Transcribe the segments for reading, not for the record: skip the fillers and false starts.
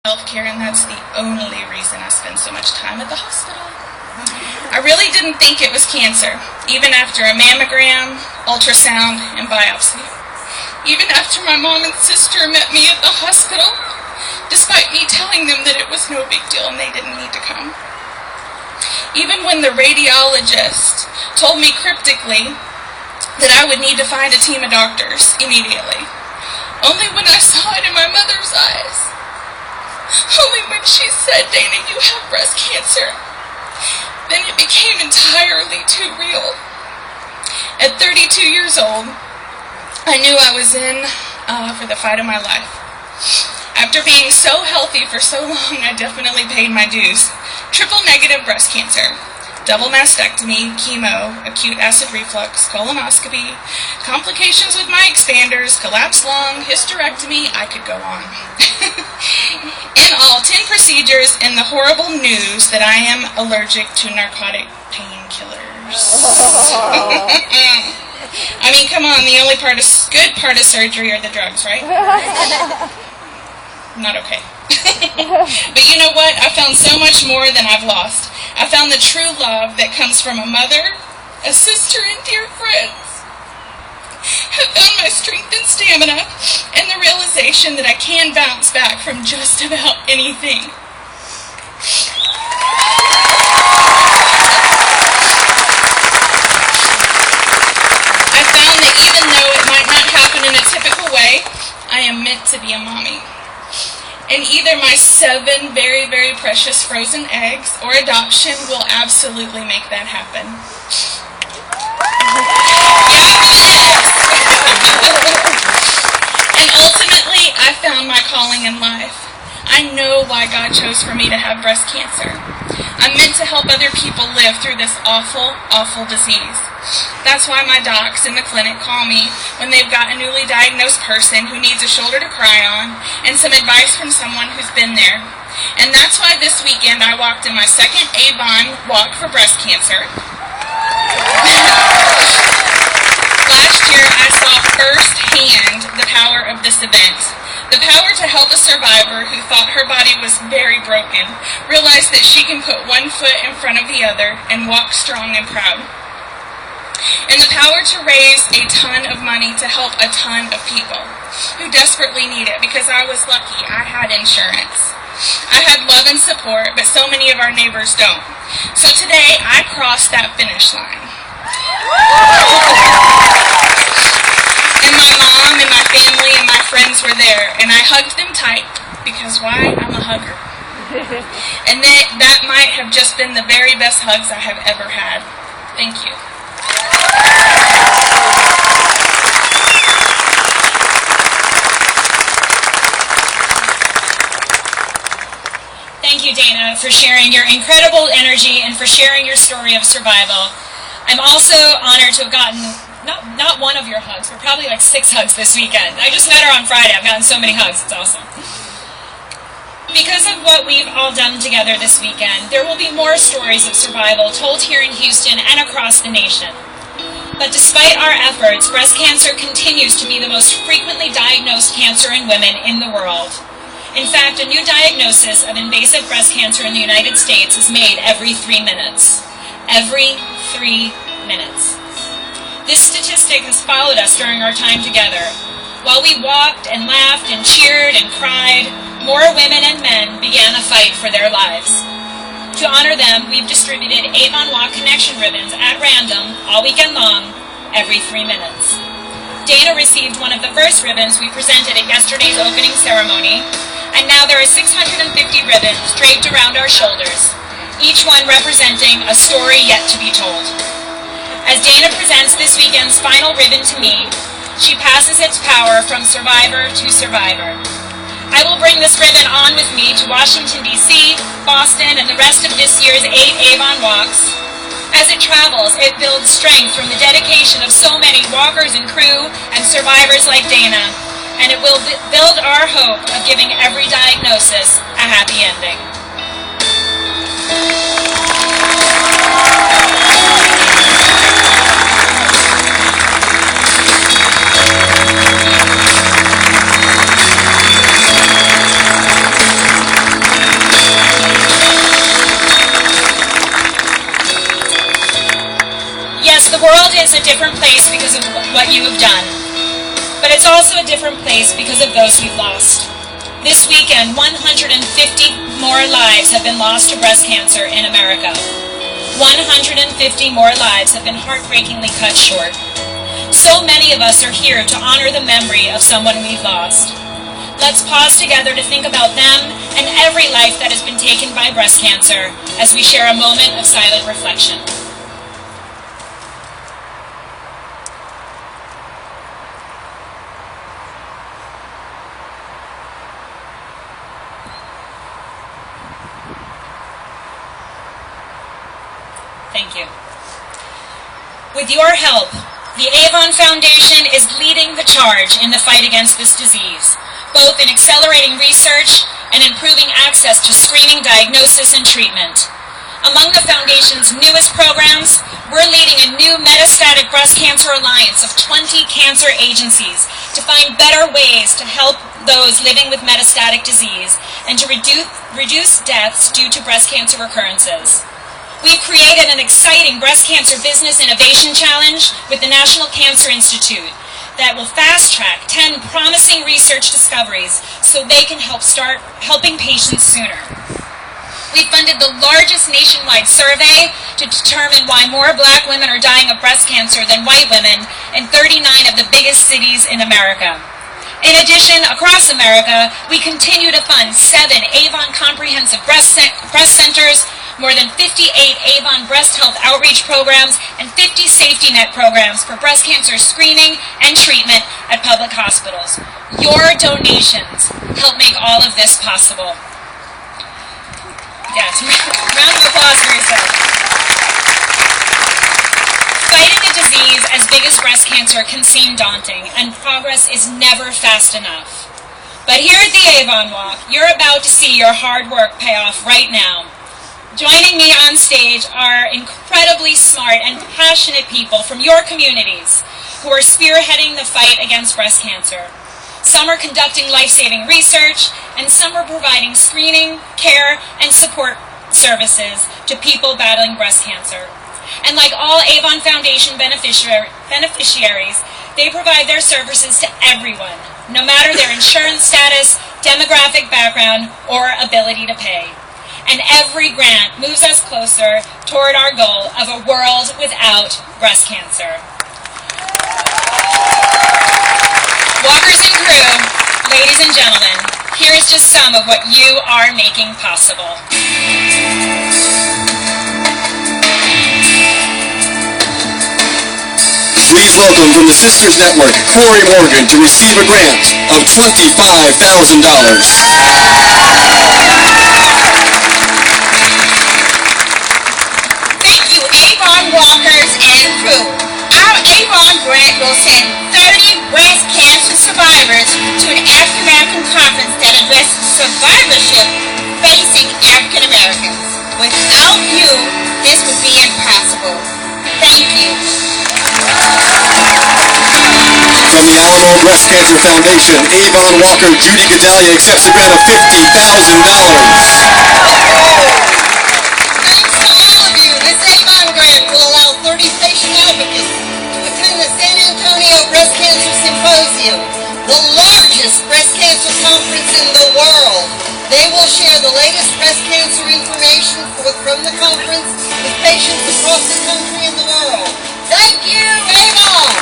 healthcare, and that's the only reason I spend so much time at the hospital. I really didn't think it was cancer, even after a mammogram, ultrasound, and biopsy. Even after my mom and sister met me at the hospital, despite me telling them that it was no big deal and they didn't need to come. Even when the radiologist told me cryptically that I would need to find a team of doctors immediately. Only when I saw it in my mother's eyes. Only when she said, "Dana, you have breast cancer." Then it became entirely too real. At 32 years old, I knew I was in for the fight of my life. After being so healthy for so long, I definitely paid my dues. Triple-negative breast cancer, double mastectomy, chemo, acute acid reflux, colonoscopy, complications with my expanders, collapsed lung, hysterectomy, I could go on. In all, 10 procedures, and the horrible news that I am allergic to narcotic painkillers. I mean, come on, the only good part of surgery are the drugs, right? Not okay. But you know what? I found so much more than I've lost. I found the true love that comes from a mother, a sister, and dear friends. I found my strength and stamina, and the realization that I can bounce back from just about anything. I found that even though it might not happen in a typical way, I am meant to be a mommy. And either my 7 very, very precious frozen eggs or adoption will absolutely make that happen. And ultimately, I found my calling in life. I know why God chose for me to have breast cancer. I'm meant to help other people live through this awful, awful disease. That's why my docs in the clinic call me when they've got a newly diagnosed person who needs a shoulder to cry on and some advice from someone who's been there. And that's why this weekend I walked in my second Avon walk for breast cancer. Last year I saw firsthand the power of this event. The power to help a survivor who thought her body was very broken realize that she can put one foot in front of the other and walk strong and proud. And the power to raise a ton of money to help a ton of people who desperately need it, because I was lucky. I had insurance. I had love and support, but so many of our neighbors don't. So today, I crossed that finish line. And my mom and my family and my friends were there, and I hugged them tight, because why? I'm a hugger. And that might have just been the very best hugs I have ever had. Thank you. Thank you, Dana, for sharing your incredible energy and for sharing your story of survival. I'm also honored to have gotten not one of your hugs, but probably like 6 hugs this weekend. I just met her on Friday. I've gotten so many hugs. It's awesome. Because of what we've all done together this weekend, there will be more stories of survival told here in Houston and across the nation. But despite our efforts, breast cancer continues to be the most frequently diagnosed cancer in women in the world. In fact, a new diagnosis of invasive breast cancer in the United States is made every 3 minutes. Every 3 minutes. This statistic has followed us during our time together. While we walked and laughed and cheered and cried, more women and men began a fight for their lives. To honor them, we've distributed Avon Walk Connection ribbons at random all weekend long, every 3 minutes. Dana received one of the first ribbons we presented at yesterday's opening ceremony, and now there are 650 ribbons draped around our shoulders, each one representing a story yet to be told. As Dana presents this weekend's final ribbon to me, she passes its power from survivor to survivor. I will bring this ribbon on with me to Washington, D.C., Boston, and the rest of this year's 8 Avon Walks. As it travels, it builds strength from the dedication of so many walkers and crew and survivors like Dana, and it will build our hope of giving every diagnosis a happy ending. world is a different place because of what you have done, but it's also a different place because of those we've lost. This weekend, 150 more lives have been lost to breast cancer in America. 150 more lives have been heartbreakingly cut short. So many of us are here to honor the memory of someone we've lost. Let's pause together to think about them and every life that has been taken by breast cancer as we share a moment of silent reflection. Thank you. With your help, the Avon Foundation is leading the charge in the fight against this disease, both in accelerating research and improving access to screening, diagnosis, and treatment. Among the Foundation's newest programs, we're leading a new metastatic breast cancer alliance of 20 cancer agencies to find better ways to help those living with metastatic disease and to reduce deaths due to breast cancer recurrences. We've created an exciting Breast Cancer Business Innovation Challenge with the National Cancer Institute that will fast-track 10 promising research discoveries so they can start helping patients sooner. We funded the largest nationwide survey to determine why more Black women are dying of breast cancer than white women in 39 of the biggest cities in America. In addition, across America, we continue to fund 7 Avon Comprehensive Breast Centers, more than 58 Avon Breast Health Outreach programs, and 50 safety net programs for breast cancer screening and treatment at public hospitals. Your donations help make all of this possible. Yes, round of applause for yourself. Fighting a disease as big as breast cancer can seem daunting, and progress is never fast enough. But here at the Avon Walk, you're about to see your hard work pay off right now. Joining me on stage are incredibly smart and passionate people from your communities who are spearheading the fight against breast cancer. Some are conducting life-saving research, and some are providing screening, care, and support services to people battling breast cancer. And like all Avon Foundation beneficiaries, they provide their services to everyone, no matter their insurance status, demographic background, or ability to pay. And every grant moves us closer toward our goal of a world without breast cancer. Walkers and crew, ladies and gentlemen, here is just some of what you are making possible. Please welcome from the Sisters Network, Corey Morgan, to receive a grant of $25,000. Walkers and crew. Our Avon grant will send 30 breast cancer survivors to an African American conference that addresses survivorship facing African Americans. Without you, this would be impossible. Thank you. From the Alamo Breast Cancer Foundation, Avon Walker Judy Gedalia accepts a grant of $50,000. The largest breast cancer conference in the world. They will share the latest breast cancer information from the conference with patients across the country and the world. Thank you, Avon!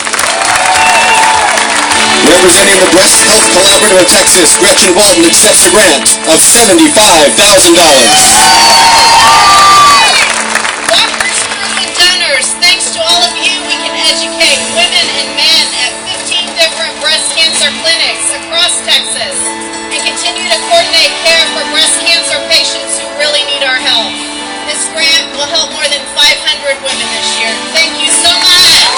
Representing the Breast Health Collaborative of Texas, Gretchen Walton accepts a grant of $75,000. Walkers, crew, and donors, thanks to all of you, we can educate women and men at 15 different breast cancer clinics across Texas and continue to coordinate care for breast cancer patients who really need our help. This grant will help more than 500 women this year. Thank you so much.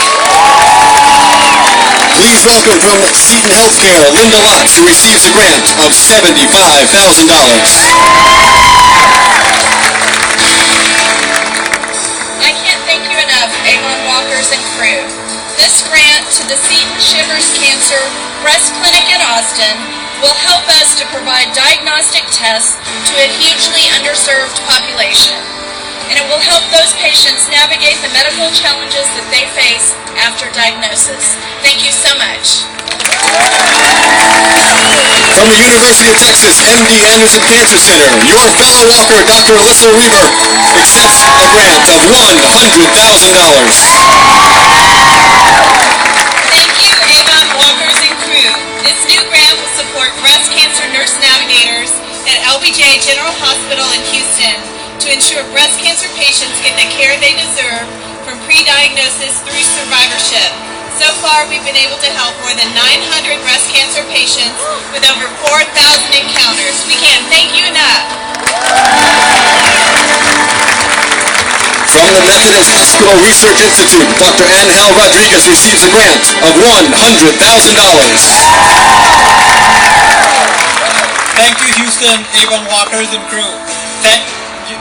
Please welcome from Seton Healthcare, Linda Lotz, who receives a grant of $75,000. I can't thank you enough, Avon Walkers and crew. This grant to the Seton Shivers Cancer Breast Clinic in Austin will help us to provide diagnostic tests to a hugely underserved population. and it will help those patients navigate the medical challenges that they face after diagnosis. Thank you so much. From the University of Texas MD Anderson Cancer Center, your fellow walker, Dr. Alyssa Reber, accepts a grant of $100,000. Thank you, Avon walkers and crew. This new grant will support breast cancer nurse navigators at LBJ General Hospital in Houston to ensure breast cancer patients get the care they deserve from pre-diagnosis through survivorship. So far, we've been able to help more than 900 breast cancer patients with over 4,000 encounters. We can't thank you enough. From the Methodist Hospital Research Institute, Dr. Angel Rodriguez receives a grant of $100,000. Thank you, Houston Avon walkers and crew.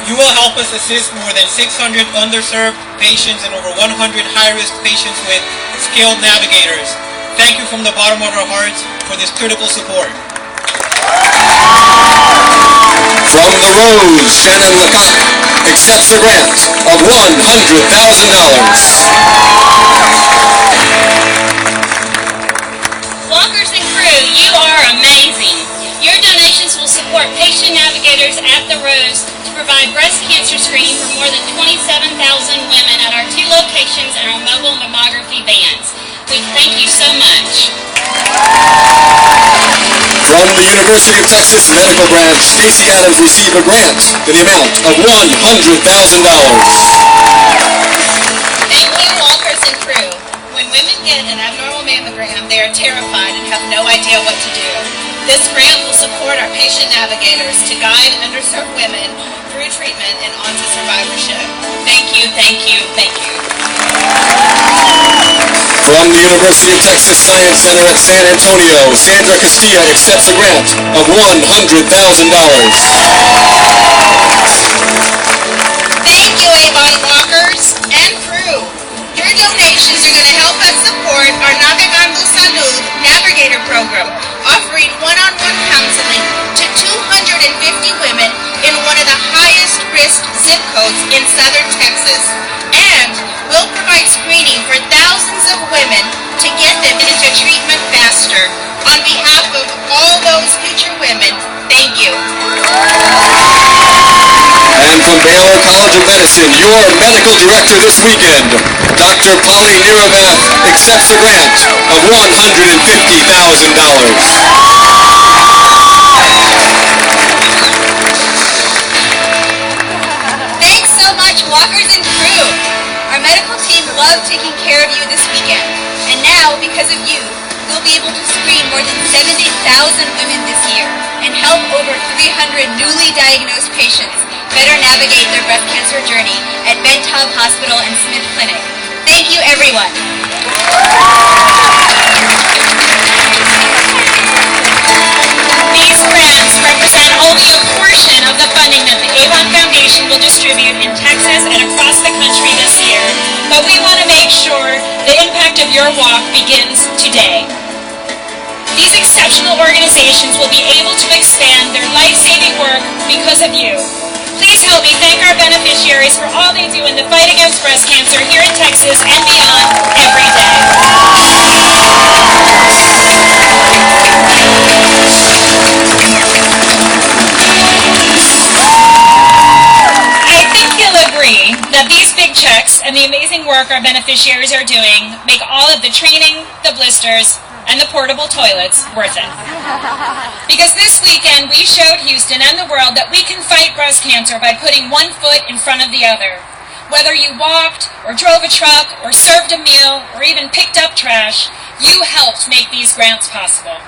You will help us assist more than 600 underserved patients and over 100 high-risk patients with skilled navigators. Thank you from the bottom of our hearts for this critical support. From the Rose, Shannon Lecoq accepts a grant of $100,000. Walkers and crew, you are amazing. Your donations will support patient navigators at the Rose to provide breast cancer screening for more than 27,000 women at our 2 locations and our mobile mammography vans. We thank you so much. From the University of Texas Medical Branch, Stacey Adams received a grant in the amount of $100,000. Thank you, walkers and crew. When women get an abnormal mammogram, they are terrified and have no idea what to do. This grant will support our patient navigators to guide underserved women through treatment and onto survivorship. Thank you, thank you, thank you. From the University of Texas Science Center at San Antonio, Sandra Castilla accepts a grant of $100,000. Thank you, Avon walkers and crew. Your donations are going to help us support our Navegando Salud Navigator program, offering one-on-one counseling to 250 women in one of the highest risk zip codes in southern Texas. And we'll provide screening for thousands of women to get them into treatment faster. On behalf of all those future women, thank you. And from Baylor College of Medicine, your medical director this weekend, Dr. Polly Niravath, accepts a grant of $150,000. Thanks so much, walkers and crew. Our medical team loved taking care of you this weekend. And now, because of you, we'll be able to screen more than 70,000 women this year and help over 300 newly diagnosed patients better navigate their breast cancer journey at Bentham Hospital and Smith Clinic. Thank you, everyone. These grants represent only a portion of the funding that the Avon Foundation will distribute in Texas and across the country this year, but we want to make sure the impact of your walk begins today. These exceptional organizations will be able to expand their life-saving work because of you. Please help me thank our beneficiaries for all they do in the fight against breast cancer here in Texas and beyond every day. I think you'll agree that these big checks and the amazing work our beneficiaries are doing make all of the training, the blisters, and the portable toilets worth it. Because this weekend we showed Houston and the world that we can fight breast cancer by putting one foot in front of the other. Whether you walked, or drove a truck, or served a meal, or even picked up trash, you helped make these grants possible.